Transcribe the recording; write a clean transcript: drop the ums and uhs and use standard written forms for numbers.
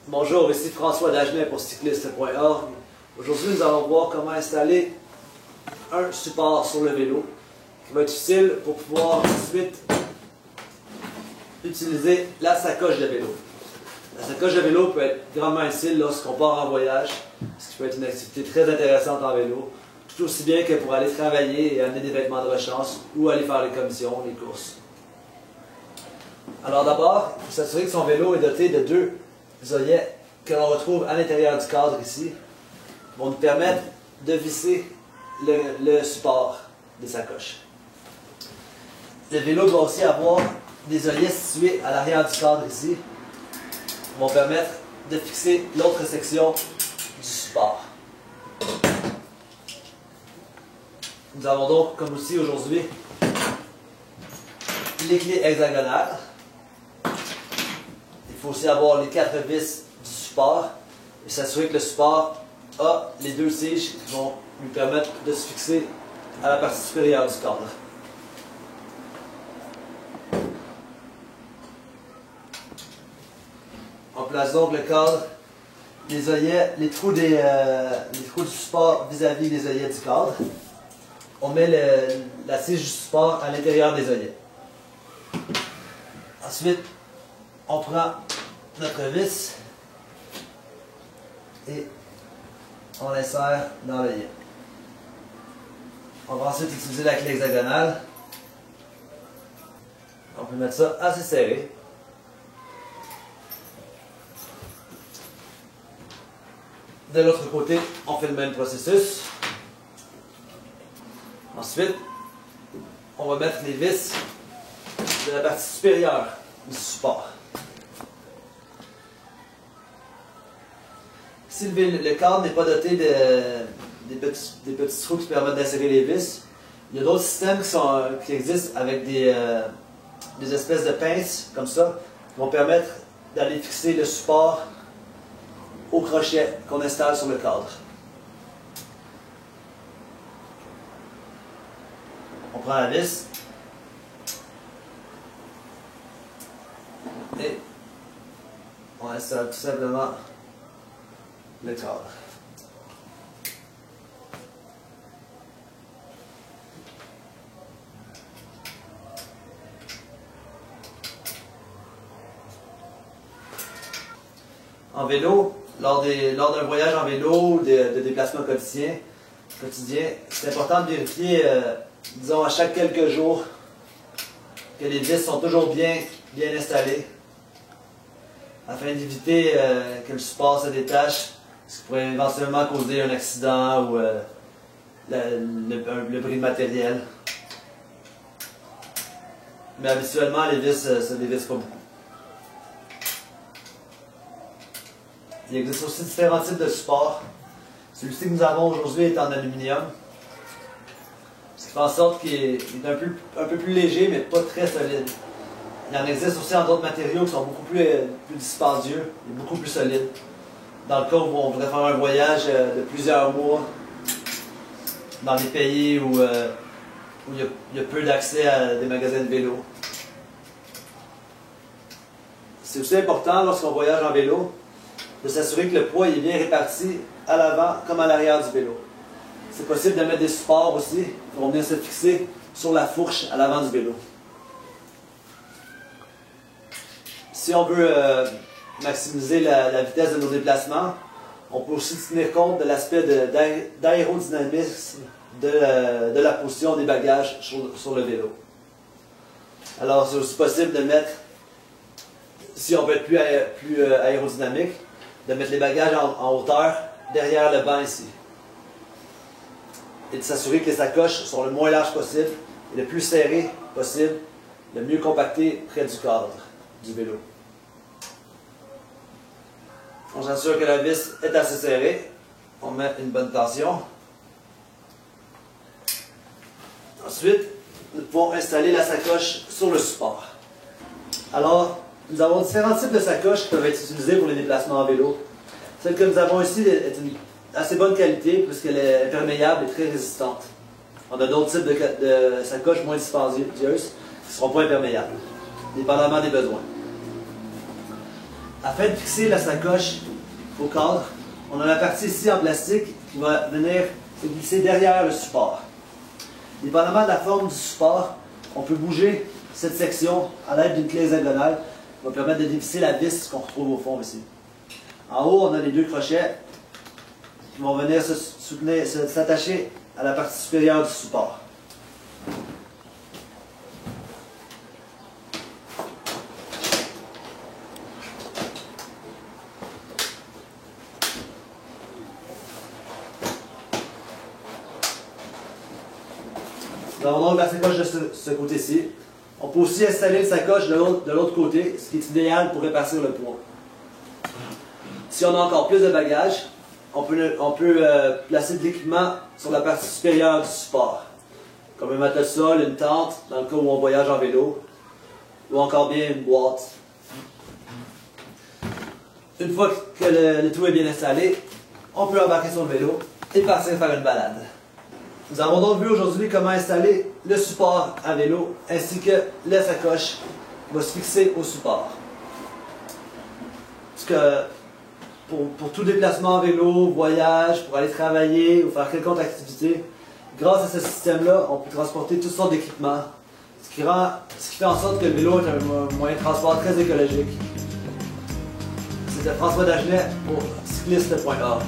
Bonjour, ici François Dagenet pour cycliste.org. Aujourd'hui, nous allons voir comment installer un support sur le vélo qui va être utile pour pouvoir ensuite utiliser la sacoche de vélo. La sacoche de vélo peut être grandement utile lorsqu'on part en voyage, ce qui peut être une activité très intéressante en vélo, tout aussi bien que pour aller travailler et amener des vêtements de rechange ou aller faire les commissions, les courses. Alors d'abord, il faut s'assurer que son vélo est doté de deux œillets que l'on retrouve à l'intérieur du cadre ici, qui vont nous permettre de visser le support des sacoches. Le vélo doit aussi avoir des œillets situés à l'arrière du cadre ici, qui vont permettre de fixer l'autre section du support. Nous avons donc comme outil aujourd'hui les clés hexagonales. Il faut aussi avoir les 4 vis du support et s'assurer que le support a les deux tiges qui vont lui permettre de se fixer à la partie supérieure du cadre. On place donc le cadre, les œillets, les trous du support vis-à-vis des œillets du cadre. On met la tige du support à l'intérieur des œillets. Ensuite, on prend notre vis et on l'insère dans l'œillet. On va ensuite utiliser la clé hexagonale. On peut mettre ça assez serré. De l'autre côté, on fait le même processus. Ensuite, on va mettre les vis de la partie supérieure du support. Si le cadre n'est pas doté des petits trous qui permettent d'insérer les vis, il y a d'autres systèmes qui existent avec des espèces de pinces comme ça, qui vont permettre d'aller fixer le support au crochet qu'on installe sur le cadre. On prend la vis et on installe tout simplement le cadre. En vélo, lors d'un voyage en vélo ou de déplacements quotidiens, c'est important de vérifier, disons, à chaque quelques jours, que les vis sont toujours bien installées, afin d'éviter que le support se détache, ce qui pourrait éventuellement causer un accident ou le bris de matériel. Mais habituellement, les vis se dévissent pas beaucoup. Il existe aussi différents types de supports. Celui-ci que nous avons aujourd'hui est en aluminium, ce qui fait en sorte qu'il est un peu plus léger, mais pas très solide. Il en existe aussi en d'autres matériaux qui sont beaucoup plus dispendieux et beaucoup plus solides. Dans le cas où on voudrait faire un voyage de plusieurs mois dans des pays où il y a peu d'accès à des magasins de vélo. C'est aussi important lorsqu'on voyage en vélo de s'assurer que le poids est bien réparti à l'avant comme à l'arrière du vélo. C'est possible de mettre des supports aussi qui vont venir se fixer sur la fourche à l'avant du vélo. Si on veut maximiser la vitesse de nos déplacements, on peut aussi tenir compte de l'aspect d'aérodynamisme de la position des bagages sur le vélo. Alors c'est aussi possible de mettre, si on veut être plus aérodynamique, de mettre les bagages en hauteur derrière le banc ici. Et de s'assurer que les sacoches sont le moins larges possible et le plus serrées possible, le mieux compactées près du cadre du vélo. On s'assure que la vis est assez serrée. On met une bonne tension. Ensuite, nous pouvons installer la sacoche sur le support. Alors, nous avons différents types de sacoches qui peuvent être utilisées pour les déplacements en vélo. Celle que nous avons ici est une assez bonne qualité puisqu'elle est imperméable et très résistante. On a d'autres types de sacoches moins dispendieuses qui ne seront pas imperméables, dépendamment des besoins. Afin de fixer la sacoche au cadre, on a la partie ici en plastique qui va venir se glisser derrière le support. Dépendamment de la forme du support, on peut bouger cette section à l'aide d'une clé hexagonale qui va permettre de dévisser la vis qu'on retrouve au fond ici. En haut, on a les deux crochets qui vont venir s'attacher à la partie supérieure du support. Nous avons donc la sacoche de ce côté-ci. On peut aussi installer une sacoche de l'autre côté, ce qui est idéal pour répartir le poids. Si on a encore plus de bagages, on peut placer de l'équipement sur la partie supérieure du support, comme un matelas de sol, une tente, dans le cas où on voyage en vélo, ou encore bien une boîte. Une fois que le tout est bien installé, on peut embarquer sur le vélo et partir faire une balade. Nous avons donc vu aujourd'hui comment installer le support à vélo ainsi que la sacoche qui va se fixer au support. Parce que pour tout déplacement en vélo, voyage, pour aller travailler ou faire quelconque activité, grâce à ce système-là, on peut transporter toutes sortes d'équipements, ce qui fait en sorte que le vélo est un moyen de transport très écologique. C'était François Dagenet pour cycliste.org.